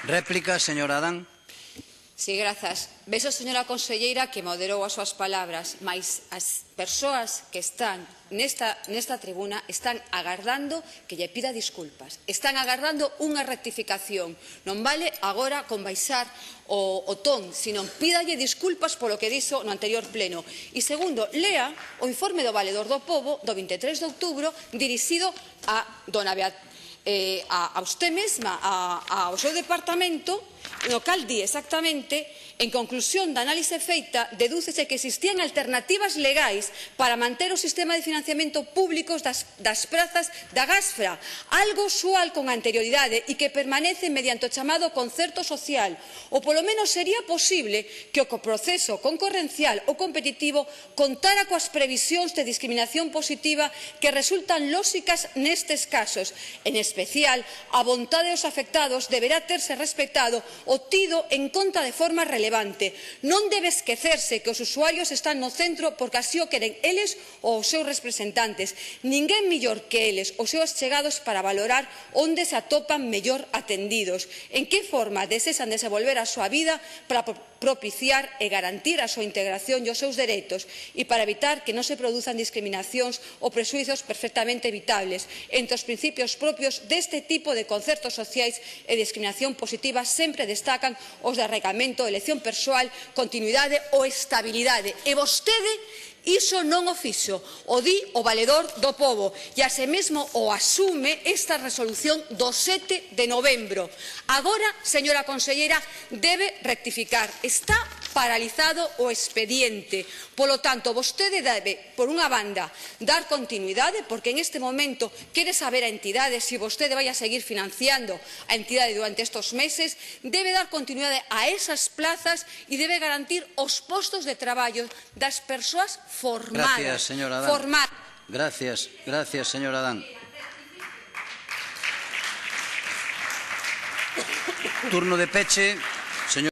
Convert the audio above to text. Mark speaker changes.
Speaker 1: Réplica, señora Adán.
Speaker 2: Sí, grazas. Vexo, señora conselleira, que moderou as súas palabras, mas as persoas que están nesta tribuna están agardando que lle pida disculpas. Están agardando unha rectificación. Non vale agora con baixar o ton, sino pídalle disculpas polo que dixo no anterior pleno. E segundo, lea o informe do Valedor do Pobo do 23 de outubro dirixido a dona a usted mesma, ao seu departamento, no cal di exactamente, en conclusión da análise feita, dedúcese que existían alternativas legais para manter o sistema de financiamento públicos das prazas da Gasfra, algo usual con anterioridade e que permanece mediante o chamado concerto social, ou polo menos sería posible que o proceso concorrencial ou competitivo contara coas previsións de discriminación positiva que resultan lóxicas nestes casos. En especial, a vontade dos afectados deberá terse respectado o tido en conta de forma relevante. Non debe esquecerse que os usuarios están no centro porque así o queren eles ou os seus representantes. Ninguén mellor que eles, os seus chegados, para valorar onde se atopan mellor atendidos, en que forma desean desenvolver a súa vida para propiciar e garantir a súa integración e os seus dereitos e para evitar que non se produzan discriminacións ou prexuizos perfectamente evitables. Entre os principios propios deste tipo de concertos sociais e discriminación positiva sempre destacan os de arraigamento, elección persoal, continuidade ou estabilidade. E vostede iso non o fixo, o di o Valedor do Pobo e así mesmo o asume esta resolución do 7 de novembro. Agora, señora conselleira, debe rectificar. Está paralizado o expediente. Polo tanto, vostede debe, por unha banda, dar continuidade, porque en este momento quere saber a entidade se vostede vai a seguir financiando a entidade durante estes meses, debe dar continuidade a esas plazas e debe garantir os postos de traballo das persoas formadas.
Speaker 1: Gracias, señora Adán. Gracias, señora Adán. Turno de peche.